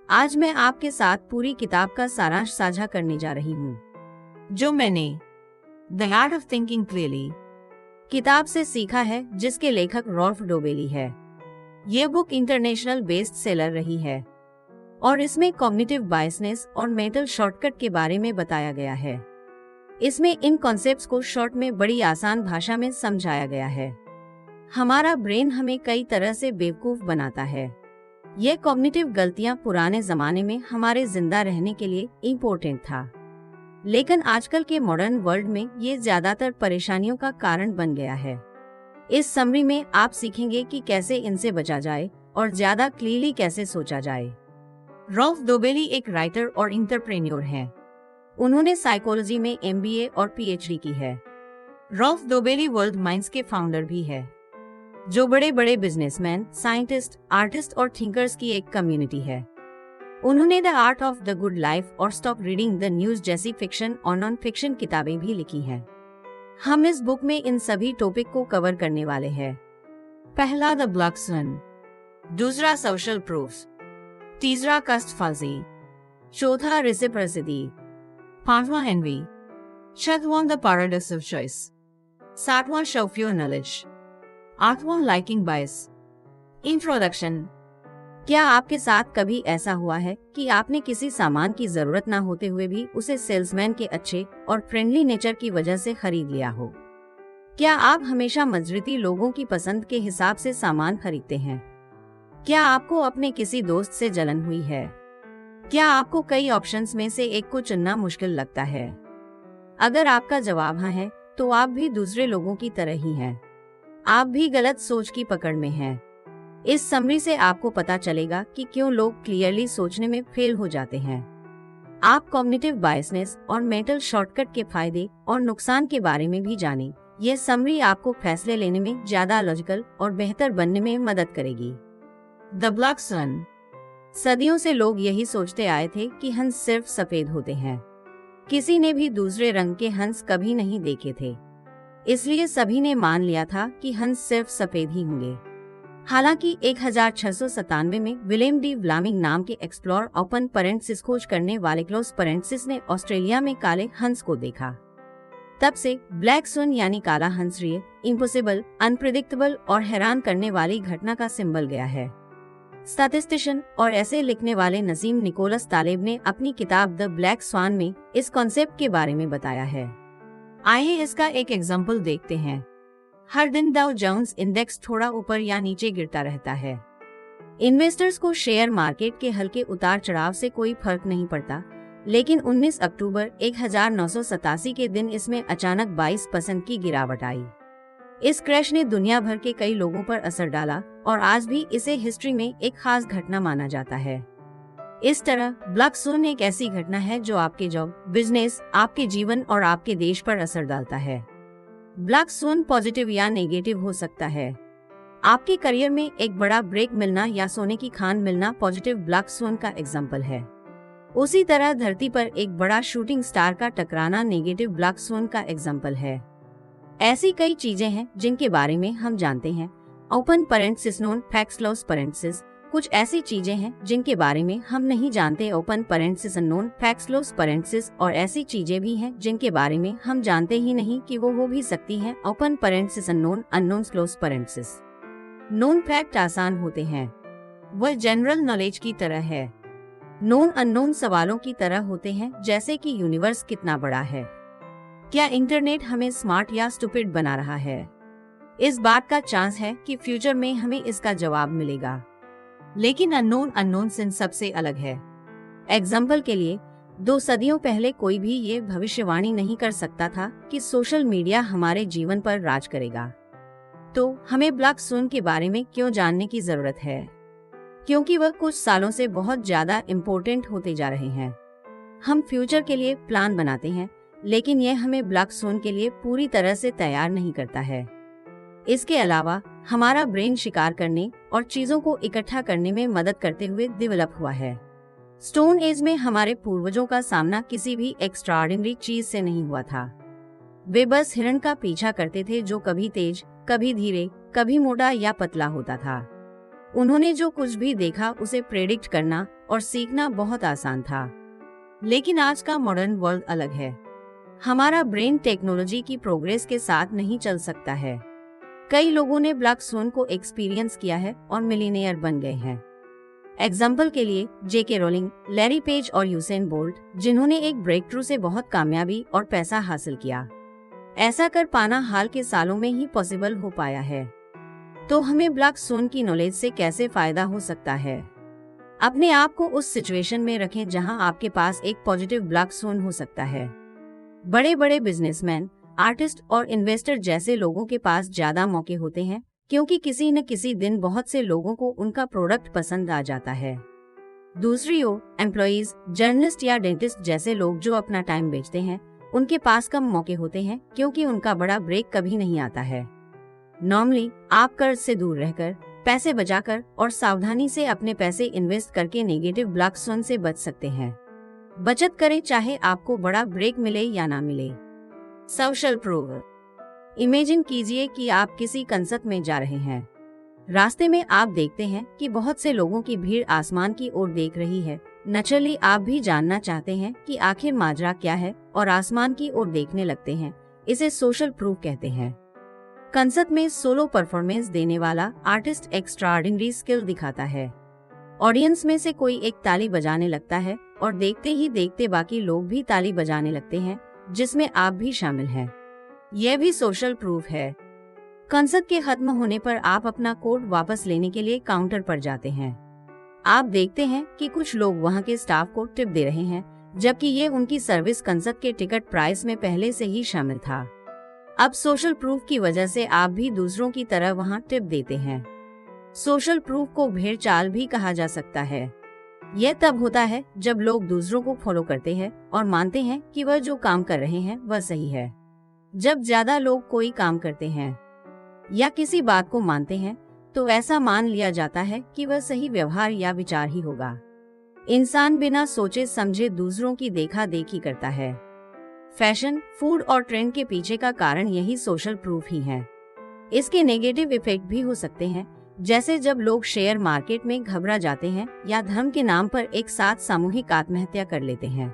आज मैं आपके साथ पूरी किताब का सारांश साझा करने जा रही हूँ, जो मैंने the art of thinking clearly किताब से सीखा है, जिसके लेखक रॉल्फ डोबेली है। ये बुक इंटरनेशनल बेस्ट सेलर रही है और इसमें कॉग्निटिव बायसनेस और मेंटल शॉर्टकट के बारे में बताया गया है। इसमें इन कॉन्सेप्ट्स को शॉर्ट में बड़ी आसान भाषा में समझाया गया है। हमारा ब्रेन हमें कई तरह से बेवकूफ बनाता है। ये कॉग्निटिव गलतियां पुराने जमाने में हमारे जिंदा रहने के लिए इम्पोर्टेंट था, लेकिन आजकल के मॉडर्न वर्ल्ड में ये ज्यादातर परेशानियों का कारण बन गया है। इस समरी में आप सीखेंगे कि कैसे इनसे बचा जाए और ज्यादा क्लियरली कैसे सोचा जाए। रॉल्फ डोबेली एक राइटर और एंटरप्रेन्योर हैं। उन्होंने साइकोलॉजी में MBA और PhD की है। रॉल्फ डोबेली वर्ल्ड माइंड्स के फाउंडर भी है, जो बड़े बड़े बिजनेसमैन, साइंटिस्ट, आर्टिस्ट और थिंकर्स की एक कम्युनिटी है। उन्होंने the art of the good life और स्टॉप रीडिंग द न्यूज जैसी फिक्शन और नॉन फिक्शन किताबें भी लिखी हैं। हम इस बुक में इन सभी टॉपिक को कवर करने वाले हैं। पहला द ब्लैक स्वन, दूसरा सोशल प्रूफ्स, तीसरा कस्ट फाजी, चौथा रेसिप्रोसिटी, पांचवा एनवी, छठवां द पैराडॉक्स ऑफ चॉइस, सातवां शो ऑफ योर नॉलेज, आठवां लाइकिंग बायस। इंट्रोडक्शन। क्या आपके साथ कभी ऐसा हुआ है कि आपने किसी सामान की जरूरत ना होते हुए भी उसे सेल्समैन के अच्छे और फ्रेंडली नेचर की वजह से खरीद लिया हो? क्या आप हमेशा मजरिती लोगों की पसंद के हिसाब से सामान खरीदते हैं? क्या आपको अपने किसी दोस्त से जलन हुई है? क्या आपको कई ऑप्शंस में से एक को चुनना मुश्किल लगता है? अगर आपका जवाब हाँ है, तो आप भी दूसरे लोगों की तरह ही हैं। आप भी गलत सोच की पकड़ में हैं। इस समरी से आपको पता चलेगा कि क्यों लोग क्लियरली सोचने में फेल हो जाते हैं। आप कॉग्निटिव बायसनेस और मेंटल शॉर्टकट के फायदे और नुकसान के बारे में भी जानें। यह समरी आपको फैसले लेने में ज्यादा लॉजिकल और बेहतर बनने में मदद करेगी। द ब्लैक स्वन। सदियों से लोग यही सोचते आए थे कि हंस सिर्फ सफेद होते हैं। किसी ने भी दूसरे रंग के हंस कभी नहीं देखे थे, इसलिए सभी ने मान लिया था कि हंस सिर्फ सफेद ही होंगे। हालांकि 1697 में विलियम डी व्लामिंग नाम के एक्सप्लोर ओपन पेरेंट्सिस खोज करने वाले क्लोज पेरेंट्सिस ने ऑस्ट्रेलिया में काले हंस को देखा। तब से ब्लैक स्वन यानी काला हंस रियल, इम्पॉसिबल, अनप्रिडिक्टेबल और हैरान करने वाली घटना का सिंबल गया है। स्टैटिस्टिशियन और ऐसे लिखने वाले नसीम निकोलस तालेब ने अपनी किताब द ब्लैक स्वान में इस कॉन्सेप्ट के बारे में बताया है। आइए इसका एक एग्जाम्पल देखते हैं। हर दिन डाउ जोन्स इंडेक्स थोड़ा ऊपर या नीचे गिरता रहता है। इन्वेस्टर्स को शेयर मार्केट के हल्के उतार चढ़ाव से कोई फर्क नहीं पड़ता, लेकिन 19 अक्टूबर 1987 के दिन इसमें अचानक 22% की गिरावट आई। इस क्रैश ने दुनिया भर के कई लोगों पर असर डाला और आज भी इसे हिस्ट्री में एक खास घटना माना जाता है। इस तरह ब्लैक स्वन एक ऐसी घटना है जो आपके जॉब, बिजनेस, आपके जीवन और आपके देश पर असर डालता है। ब्लैक स्वन पॉजिटिव या नेगेटिव हो सकता है। आपके करियर में एक बड़ा ब्रेक मिलना या सोने की खान मिलना पॉजिटिव ब्लैक स्वन का एग्जाम्पल है। उसी तरह धरती पर एक बड़ा शूटिंग स्टार का टकराना नेगेटिव ब्लैक स्वन का एग्जाम्पल है। ऐसी कई चीजें हैं जिनके बारे में हम जानते हैं। Open parenthesis known facts close parenthesis. कुछ ऐसी चीजें हैं जिनके बारे में हम नहीं जानते। Open parenthesis known facts close parenthesis. और ऐसी चीजें भी हैं जिनके बारे में हम जानते ही नहीं कि वो हो भी सकती हैं। Open parenthesis known unknown close parenthesis. Known fact आसान होते हैं, वह जनरल नॉलेज की तरह है। नोन अननोन सवालों की तरह होते हैं, जैसे कि यूनिवर्स कितना बड़ा है, क्या इंटरनेट हमें स्मार्ट या स्टूपिड बना रहा है। इस बात का चांस है कि फ्यूचर में हमें इसका जवाब मिलेगा। लेकिन अननोन इन सबसे अलग है। एग्जाम्पल के लिए 2 सदियों पहले कोई भी ये भविष्यवाणी नहीं कर सकता था कि सोशल मीडिया हमारे जीवन पर राज करेगा। तो हमें ब्लैक स्वन के बारे में क्यों जानने की जरूरत है? क्योंकि वह कुछ सालों से बहुत ज्यादा इम्पोर्टेंट होते जा रहे हैं। हम फ्यूचर के लिए प्लान बनाते हैं, लेकिन यह हमें ब्लैक स्वन के लिए पूरी तरह से तैयार नहीं करता है। इसके अलावा हमारा ब्रेन शिकार करने और चीजों को इकट्ठा करने में मदद करते हुए डेवलप हुआ है। स्टोन एज में हमारे पूर्वजों का सामना किसी भी एक्स्ट्राऑर्डिनरी चीज से नहीं हुआ था। वे बस हिरण का पीछा करते थे जो कभी तेज, कभी धीरे, कभी मोटा या पतला होता था। उन्होंने जो कुछ भी देखा उसे प्रेडिक्ट करना और सीखना बहुत आसान था। लेकिन आज का मॉडर्न वर्ल्ड अलग है। हमारा ब्रेन टेक्नोलॉजी की प्रोग्रेस के साथ नहीं चल सकता है। कई लोगों ने ब्लैक स्वन को एक्सपीरियंस किया है और मिलीनियर बन गए हैं। एग्जाम्पल के लिए J.K. रोलिंग, लैरी पेज और यूसेन बोल्ट, जिन्होंने एक ब्रेक थ्रू से बहुत कामयाबी और पैसा हासिल किया। ऐसा कर पाना हाल के सालों में ही पॉसिबल हो पाया है। तो हमें ब्लैक स्वन की नॉलेज से कैसे फायदा हो सकता है? अपने आप को उस सिचुएशन में रखें जहां आपके पास एक पॉजिटिव ब्लैक स्वन हो सकता है। बड़े बड़े बिजनेसमैन, आर्टिस्ट और इन्वेस्टर जैसे लोगों के पास ज्यादा मौके होते हैं, क्योंकि किसी न किसी दिन बहुत से लोगों को उनका प्रोडक्ट पसंद आ जाता है। दूसरी ओर एम्प्लॉइज, जर्नलिस्ट या डेंटिस्ट जैसे लोग जो अपना टाइम बेचते हैं, उनके पास कम मौके होते हैं, क्योंकि उनका बड़ा ब्रेक कभी नहीं आता है। नॉर्मली आप कर्ज से दूर रहकर, पैसे बचाकर और सावधानी से अपने पैसे इन्वेस्ट करके नेगेटिव ब्लैक स्वन से बच सकते हैं। बचत करें, चाहे आपको बड़ा ब्रेक मिले या ना मिले। Social proof. इमेजिन कीजिए कि आप किसी कंसर्ट में जा रहे हैं। रास्ते में आप देखते हैं कि बहुत से लोगों की भीड़ आसमान की ओर देख रही है। नेचुरली आप भी जानना चाहते हैं कि आखिर माजरा क्या है और आसमान की ओर देखने लगते हैं। इसे सोशल प्रूफ कहते हैं। कंसर्ट में सोलो परफॉर्मेंस देने वाला आर्टिस्ट एक्स्ट्राऑर्डिनरी स्किल दिखाता है। ऑडियंस में से कोई एक ताली बजाने लगता है और देखते ही देखते बाकी लोग भी ताली बजाने लगते हैं, जिसमें आप भी शामिल हैं। यह भी सोशल प्रूफ है। कंसर्ट के खत्म होने पर आप अपना कोट वापस लेने के लिए काउंटर पर जाते हैं। आप देखते हैं कि कुछ लोग वहां के स्टाफ को टिप दे रहे हैं, जबकि ये उनकी सर्विस कंसर्ट के टिकट प्राइस में पहले से ही शामिल था। अब सोशल प्रूफ की वजह से आप भी दूसरों की तरह वहां टिप देते हैं। सोशल प्रूफ को भेड़ चाल भी कहा जा सकता है। यह तब होता है जब लोग दूसरों को फॉलो करते हैं और मानते हैं कि वह जो काम कर रहे हैं वह सही है। जब ज्यादा लोग कोई काम करते हैं या किसी बात को मानते हैं, तो ऐसा मान लिया जाता है कि वह सही व्यवहार या विचार ही होगा। इंसान बिना सोचे समझे दूसरों की देखा देखी करता है। फैशन, फूड और ट्रेंड के पीछे का कारण यही सोशल प्रूफ ही है। इसके नेगेटिव इफेक्ट भी हो सकते हैं, जैसे जब लोग शेयर मार्केट में घबरा जाते हैं या धर्म के नाम पर एक साथ सामूहिक आत्महत्या कर लेते हैं।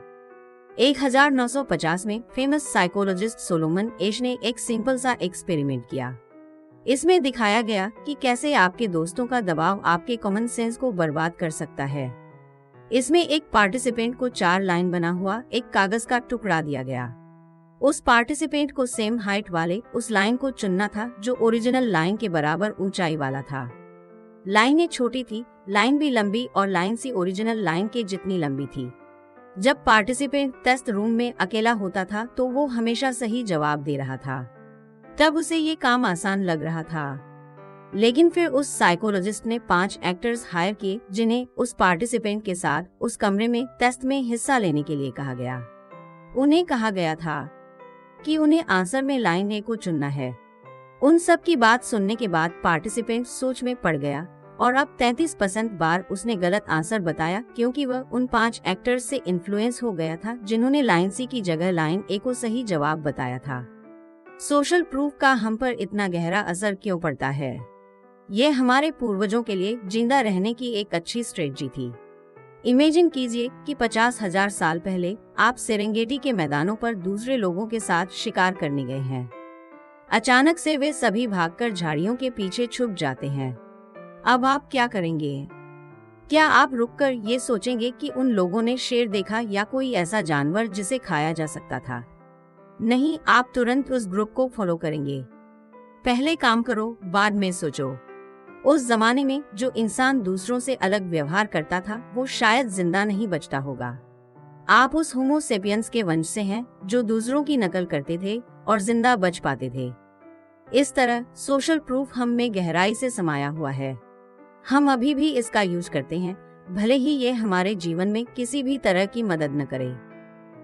1950 में फेमस साइकोलॉजिस्ट सोलोमन एश ने एक सिंपल सा एक्सपेरिमेंट किया। इसमें दिखाया गया कि कैसे आपके दोस्तों का दबाव आपके कॉमन सेंस को बर्बाद कर सकता है। इसमें एक पार्टिसिपेंट को 4 लाइन बना हुआ एक कागज का टुकड़ा दिया गया। उस पार्टिसिपेंट को सेम हाइट वाले उस लाइन को चुनना था जो ओरिजिनल लाइन के बराबर ऊंचाई वाला था। लाइनें छोटी थी, लाइन भी लंबी और लाइन सी ओरिजिनल लाइन के जितनी लंबी थी। जब पार्टिसिपेंट टेस्ट रूम में अकेला होता था तो वो हमेशा सही जवाब दे रहा था। तब उसे ये काम आसान लग रहा था। लेकिन फिर उस साइकोलॉजिस्ट ने 5 एक्टर्स हायर किए, जिन्हें उस पार्टिसिपेंट के साथ उस कमरे में टेस्ट में हिस्सा लेने के लिए कहा गया। उन्हें कहा गया था कि उन्हें आंसर में लाइन ए को चुनना है। उन सब की बात सुनने के बाद पार्टिसिपेंट सोच में पड़ गया और अब 33% बार उसने गलत आंसर बताया, क्योंकि वह उन 5 एक्टर्स से इन्फ्लुएंस हो गया था जिन्होंने लाइन सी की जगह लाइन ए को सही जवाब बताया था। सोशल प्रूफ का हम पर इतना गहरा असर क्यों पड़ता है? ये हमारे पूर्वजों के लिए जिंदा रहने की एक अच्छी स्ट्रेटजी थी। इमेजिन कीजिए कि 50,000 साल पहले आप सेरेंगेटी के मैदानों पर दूसरे लोगों के साथ शिकार करने गए हैं। अचानक से वे सभी भागकर झाड़ियों के पीछे छुप जाते हैं। अब आप क्या करेंगे? क्या आप रुककर ये सोचेंगे कि उन लोगों ने शेर देखा या कोई ऐसा जानवर जिसे खाया जा सकता था? नहीं, आप तुरंत उस ग्रुप को फॉलो करेंगे। पहले काम करो, बाद में सोचो। उस जमाने में जो इंसान दूसरों से अलग व्यवहार करता था वो शायद जिंदा नहीं बचता होगा। आप उस होमो सेपियंस के वंश से हैं जो दूसरों की नकल करते थे और जिंदा बच पाते थे। इस तरह सोशल प्रूफ हम में गहराई से समाया हुआ है। हम अभी भी इसका यूज करते हैं, भले ही ये हमारे जीवन में किसी भी तरह की मदद न करे।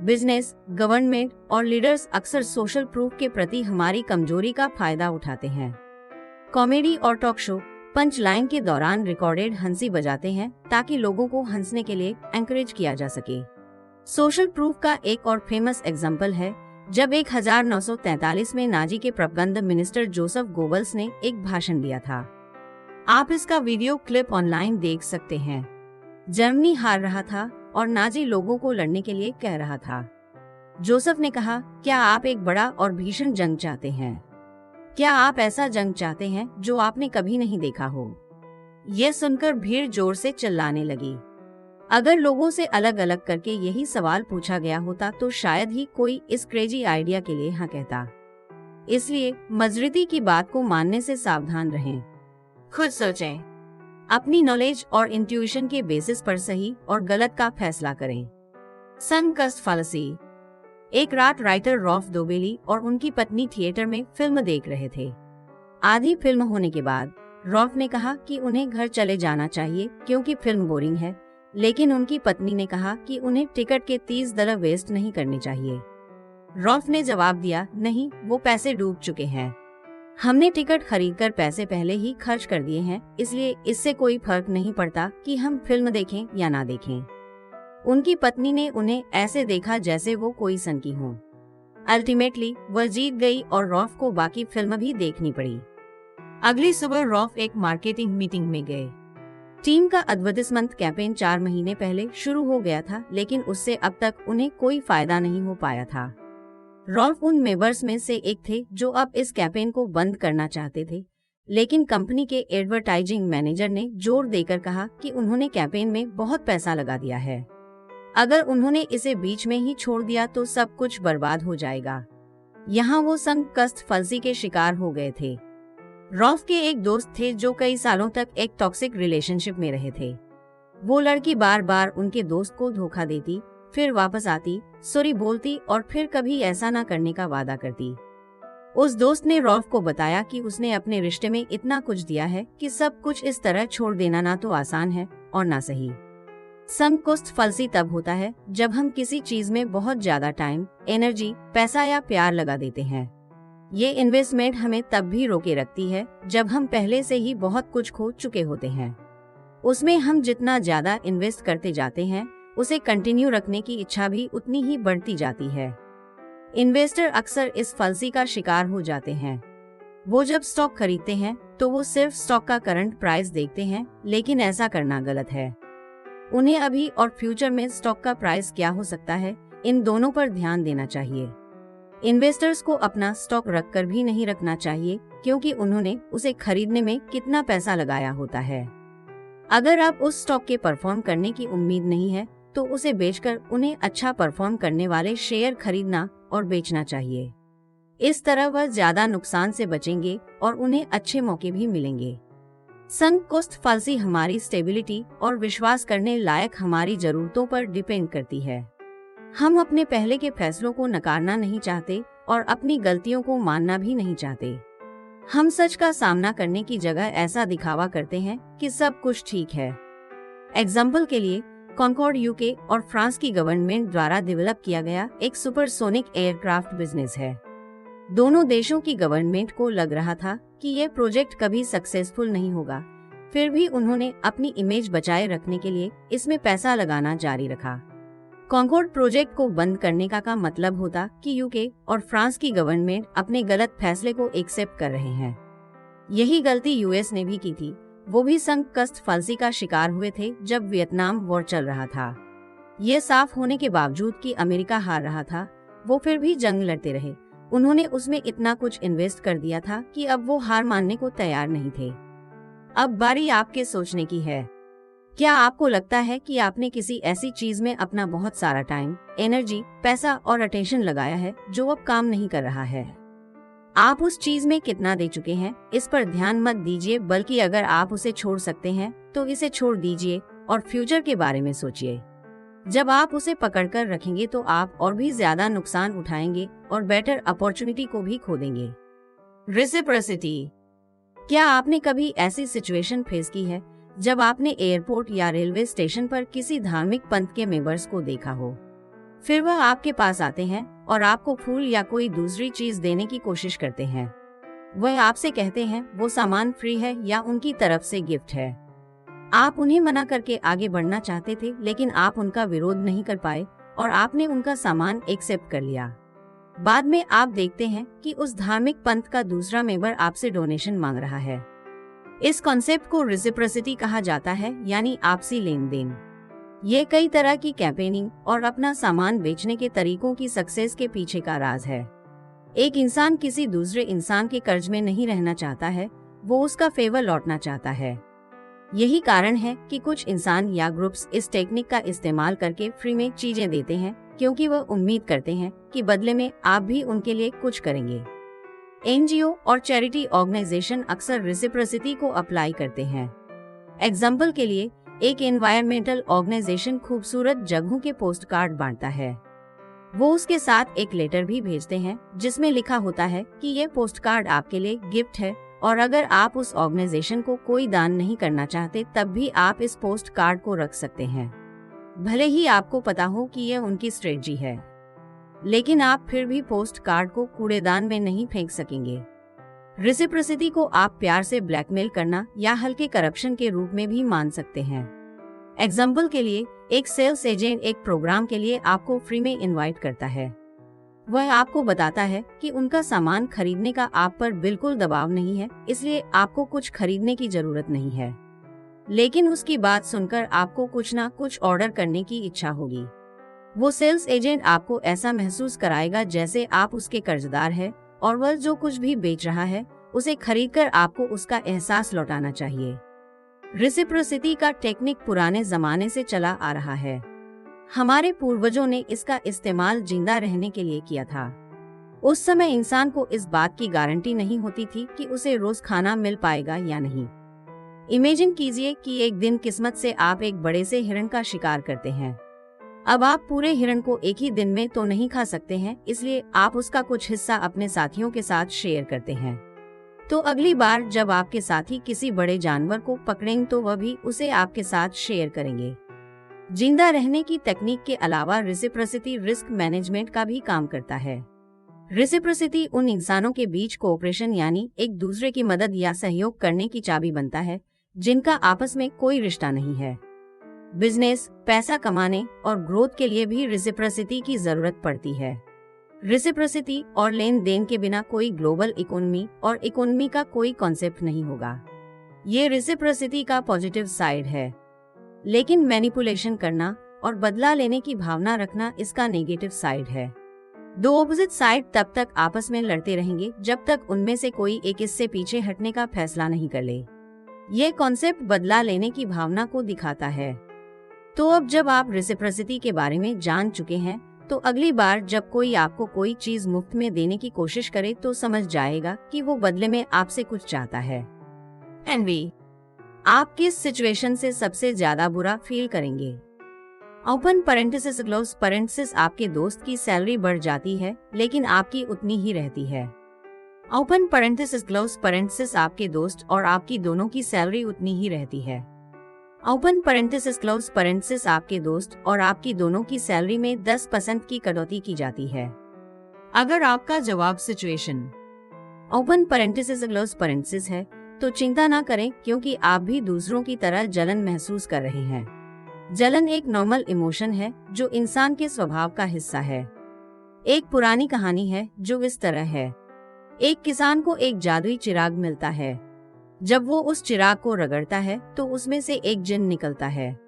बिजनेस, गवर्नमेंट और लीडर्स अक्सर सोशल प्रूफ के प्रति हमारी कमजोरी का फायदा उठाते हैं। कॉमेडी और टॉक शो पंच लाइन के दौरान रिकॉर्डेड हंसी बजाते हैं ताकि लोगों को हंसने के लिए एंकरेज किया जा सके। सोशल प्रूफ का एक और फेमस एग्जाम्पल है जब 1943 में नाजी के प्रोपगंडा मिनिस्टर जोसेफ गोबल्स ने एक भाषण दिया था। आप इसका वीडियो क्लिप ऑनलाइन देख सकते हैं। जर्मनी हार रहा था और नाजी लोगों को लड़ने के लिए कह रहा था। जोसेफ ने कहा, क्या आप एक बड़ा और भीषण जंग चाहते हैं? क्या आप ऐसा जंग चाहते हैं जो आपने कभी नहीं देखा हो? यह सुनकर भीड़ जोर से चिल्लाने लगी। अगर लोगों से अलग अलग करके यही सवाल पूछा गया होता तो शायद ही कोई इस क्रेजी आइडिया के लिए हाँ कहता। इसलिए मजरिती की बात को मानने से सावधान रहें। खुद सोचें, अपनी नॉलेज और इंट्यूशन के बेसिस पर सही और गलत का फैसला करें। सनक कस्ट फैलेसी। एक रात राइटर रॉल्फ डोबेली और उनकी पत्नी थिएटर में फिल्म देख रहे थे। आधी फिल्म होने के बाद रॉल्फ ने कहा कि उन्हें घर चले जाना चाहिए क्योंकि फिल्म बोरिंग है, लेकिन उनकी पत्नी ने कहा कि उन्हें टिकट के $30 वेस्ट नहीं करने चाहिए। रॉल्फ ने जवाब दिया, नहीं, वो पैसे डूब चुके हैं। हमने टिकट खरीदकर पैसे पहले ही खर्च कर दिए हैं, इसलिए इससे कोई फर्क नहीं पड़ता कि हम फिल्म देखें या ना देखें। उनकी पत्नी ने उन्हें ऐसे देखा जैसे वो कोई सनकी हो। अल्टीमेटली वह जीत गई और रॉल्फ को बाकी फिल्म भी देखनी पड़ी। अगली सुबह रॉल्फ एक मार्केटिंग मीटिंग में गए। टीम का एडवर्टाइजमेंट कैंपेन 4 महीने पहले शुरू हो गया था, लेकिन उससे अब तक उन्हें कोई फायदा नहीं हो पाया था। रॉल्फ उन मेंबर्स में से एक थे जो अब इस कैंपेन को बंद करना चाहते थे, लेकिन कंपनी के एडवर्टाइजिंग मैनेजर ने जोर देकर कहा कि उन्होंने कैंपेन में बहुत पैसा लगा दिया है। अगर उन्होंने इसे बीच में ही छोड़ दिया तो सब कुछ बर्बाद हो जाएगा। यहाँ वो संक कस्ट फल्सी के शिकार हो गए थे। रॉल्फ के एक दोस्त थे जो कई सालों तक एक टॉक्सिक रिलेशनशिप में रहे थे। वो लड़की बार बार उनके दोस्त को धोखा देती, फिर वापस आती, सॉरी बोलती और फिर कभी ऐसा ना करने का वादा करती। उस दोस्त ने रॉल्फ को बताया कि उसने अपने रिश्ते में इतना कुछ दिया है कि सब कुछ इस तरह छोड़ देना ना तो आसान है और ना सही। संक कस्ट फल्सी तब होता है जब हम किसी चीज में बहुत ज्यादा टाइम, एनर्जी, पैसा या प्यार लगा देते हैं। ये इन्वेस्टमेंट हमें तब भी रोके रखती है जब हम पहले से ही बहुत कुछ खो चुके होते हैं। उसमें हम जितना ज्यादा इन्वेस्ट करते जाते हैं, उसे कंटिन्यू रखने की इच्छा भी उतनी ही बढ़ती जाती है। इन्वेस्टर अक्सर इस फल्सी का शिकार हो जाते हैं। वो जब स्टॉक खरीदते हैं तो वो सिर्फ स्टॉक का करंट प्राइस देखते हैं, लेकिन ऐसा करना गलत है। उन्हें अभी और फ्यूचर में स्टॉक का प्राइस क्या हो सकता है, इन दोनों पर ध्यान देना चाहिए। इन्वेस्टर्स को अपना स्टॉक रखकर भी नहीं रखना चाहिए, क्योंकि उन्होंने उसे खरीदने में कितना पैसा लगाया होता है। अगर आप उस स्टॉक के परफॉर्म करने की उम्मीद नहीं है तो उसे बेचकर उन्हें अच्छा परफॉर्म करने वाले शेयर खरीदना और बेचना चाहिए। इस तरह वह ज्यादा नुकसान से बचेंगे और उन्हें अच्छे मौके भी मिलेंगे। संक कस्ट फल्सी हमारी स्टेबिलिटी और विश्वास करने लायक हमारी जरूरतों पर डिपेंड करती है। हम अपने पहले के फैसलों को नकारना नहीं चाहते और अपनी गलतियों को मानना भी नहीं चाहते। हम सच का सामना करने की जगह ऐसा दिखावा करते हैं कि सब कुछ ठीक है। एग्जाम्पल के लिए, कॉन्कॉर्ड यूके और फ्रांस की गवर्नमेंट द्वारा डेवलप किया गया एक सुपरसोनिक एयरक्राफ्ट बिजनेस है। दोनों देशों की गवर्नमेंट को लग रहा था कि यह प्रोजेक्ट कभी सक्सेसफुल नहीं होगा, फिर भी उन्होंने अपनी इमेज बचाए रखने के लिए इसमें पैसा लगाना जारी रखा। कॉन्कॉर्ड प्रोजेक्ट को बंद करने का मतलब होता कि यूके और फ्रांस की गवर्नमेंट अपने गलत फैसले को एक्सेप्ट कर रहे हैं। यही गलती यूएस ने भी की थी। वो भी संक कस्ट फल्सी का शिकार हुए थे जब वियतनाम वॉर चल रहा था। ये साफ होने के बावजूद कि अमेरिका हार रहा था, वो फिर भी जंग लड़ते रहे। उन्होंने उसमें इतना कुछ इन्वेस्ट कर दिया था कि अब वो हार मानने को तैयार नहीं थे। अब बारी आपके सोचने की है। क्या आपको लगता है कि आपने किसी ऐसी चीज में अपना बहुत सारा टाइम, एनर्जी, पैसा और अटेंशन लगाया है जो अब काम नहीं कर रहा है? आप उस चीज में कितना दे चुके हैं, इस पर ध्यान मत दीजिए, बल्कि अगर आप उसे छोड़ सकते हैं तो इसे छोड़ दीजिए और फ्यूचर के बारे में सोचिए। जब आप उसे पकड़कर रखेंगे तो आप और भी ज्यादा नुकसान उठाएंगे और बेटर अपॉर्चुनिटी को भी खो देंगे। रेसिप्रोसिटी। क्या आपने कभी ऐसी सिचुएशन फेस की है जब आपने एयरपोर्ट या रेलवे स्टेशन पर किसी धार्मिक पंथ के मेंबर्स को देखा हो? फिर वह आपके पास आते हैं और आपको फूल या कोई दूसरी चीज देने की कोशिश करते हैं। वह आपसे कहते हैं वो सामान फ्री है या उनकी तरफ से गिफ्ट है। आप उन्हें मना करके आगे बढ़ना चाहते थे, लेकिन आप उनका विरोध नहीं कर पाए और आपने उनका सामान एक्सेप्ट कर लिया। बाद में आप देखते हैं कि उस धार्मिक पंथ का दूसरा मेंबर आपसे डोनेशन मांग रहा है। इस कॉन्सेप्ट को रेसिप्रोसिटी कहा जाता है, यानी आपसी लेन देन। ये कई तरह की कैंपेनिंग और अपना सामान बेचने के तरीकों की सक्सेस के पीछे का राज है। एक इंसान किसी दूसरे इंसान के कर्ज में नहीं रहना चाहता है, वो उसका फेवर लौटना चाहता है। यही कारण है कि कुछ इंसान या ग्रुप्स इस टेक्निक का इस्तेमाल करके फ्री में चीजें देते हैं, क्योंकि वह उम्मीद करते हैं कि बदले में आप भी उनके लिए कुछ करेंगे। एनजीओ और चैरिटी ऑर्गेनाइजेशन अक्सर रेसिप्रोसिटी को अप्लाई करते हैं। एग्जाम्पल के लिए, एक एनवायरमेंटल ऑर्गेनाइजेशन खूबसूरत जगहों के पोस्ट कार्ड बांटता है। वो उसके साथ एक लेटर भी भेजते हैं जिसमें लिखा होता है कि ये पोस्ट कार्ड आपके लिए गिफ्ट है, और अगर आप उस ऑर्गेनाइजेशन को कोई दान नहीं करना चाहते तब भी आप इस पोस्ट कार्ड को रख सकते हैं। भले ही आपको पता हो कि यह उनकी स्ट्रेटजी है, लेकिन आप फिर भी पोस्ट कार्ड को कूड़ेदान में नहीं फेंक सकेंगे। रेसिप्रोसिटी को आप प्यार से ब्लैकमेल करना या हल्के करप्शन के रूप में भी मान सकते हैं। एग्जाम्पल के लिए, एक सेल्स एजेंट एक प्रोग्राम के लिए आपको फ्री में इनवाइट करता है। वह आपको बताता है कि उनका सामान खरीदने का आप पर बिल्कुल दबाव नहीं है, इसलिए आपको कुछ खरीदने की जरूरत नहीं है। लेकिन उसकी बात सुनकर आपको कुछ ना कुछ ऑर्डर करने की इच्छा होगी। वो सेल्स एजेंट आपको ऐसा महसूस कराएगा जैसे आप उसके कर्जदार हैं, और वह जो कुछ भी बेच रहा है उसे खरीदकर आपको उसका एहसास लौटाना चाहिए। रेसिप्रोसिटी का टेक्निक पुराने जमाने से चला आ रहा है। हमारे पूर्वजों ने इसका इस्तेमाल जिंदा रहने के लिए किया था। उस समय इंसान को इस बात की गारंटी नहीं होती थी कि उसे रोज खाना मिल पाएगा या नहीं। इमेजिन कीजिए कि एक दिन किस्मत से आप एक बड़े से हिरण का शिकार करते हैं। अब आप पूरे हिरण को एक ही दिन में तो नहीं खा सकते हैं, इसलिए आप उसका कुछ हिस्सा अपने साथियों के साथ शेयर करते हैं। तो अगली बार जब आपके साथी किसी बड़े जानवर को पकड़ेंगे तो वह भी उसे आपके साथ शेयर करेंगे। जिंदा रहने की तकनीक के अलावा रेसिप्रोसिटी रिस्क मैनेजमेंट का भी काम करता है। रेसिप्रोसिटी उन इंसानों के बीच कोऑपरेशन यानी एक दूसरे की मदद या सहयोग करने की चाबी बनता है जिनका आपस में कोई रिश्ता नहीं है। बिजनेस, पैसा कमाने और ग्रोथ के लिए भी रेसिप्रोसिटी की जरूरत पड़ती है। रेसिप्रोसिटी और लेन देन के बिना कोई ग्लोबल इकोनॉमी और इकोनॉमी का कोई कॉन्सेप्ट नहीं होगा। ये रेसिप्रोसिटी का पॉजिटिव साइड है, लेकिन मैनिपुलेशन करना और बदला लेने की भावना रखना इसका नेगेटिव साइड है। दो ऑपोजिट साइड तब तक आपस में लड़ते रहेंगे जब तक उनमें से कोई एक इससे पीछे हटने का फैसला नहीं कर ले। ये कॉन्सेप्ट बदला लेने की भावना को दिखाता है। तो अब जब आप रेसिप्रोसिटी के बारे में जान चुके हैं, तो अगली बार जब कोई आपको कोई चीज मुफ्त में देने की कोशिश करे तो समझ जाएगा कि वो बदले में आपसे कुछ चाहता है। एनवी, आप किस सिचुएशन से सबसे ज्यादा बुरा फील करेंगे? ओपन पैरेंथेसिस क्लोज पैरेंथेसिस आपके दोस्त की सैलरी बढ़ जाती है लेकिन आपकी उतनी ही रहती है। ओपन पैरेंथेसिस क्लोज पैरेंथेसिस आपके दोस्त और आपकी दोनों की सैलरी उतनी ही रहती है। ओपन पैरेंथेसिस क्लोज पैरेंथेसिस आपके दोस्त और आपकी दोनों की सैलरी में 10% की कटौती की जाती है। अगर आपका जवाब situation open parenthesis close parenthesis है तो चिंता ना करें, क्योंकि आप भी दूसरों की तरह जलन महसूस कर रहे हैं। जलन एक नॉर्मल इमोशन है जो इंसान के स्वभाव का हिस्सा है। एक पुरानी कहानी है जो इस तरह है। एक किसान को एक जादुई चिराग मिलता है। जब वो उस चिराग को रगड़ता है तो उसमें से एक जिन निकलता है।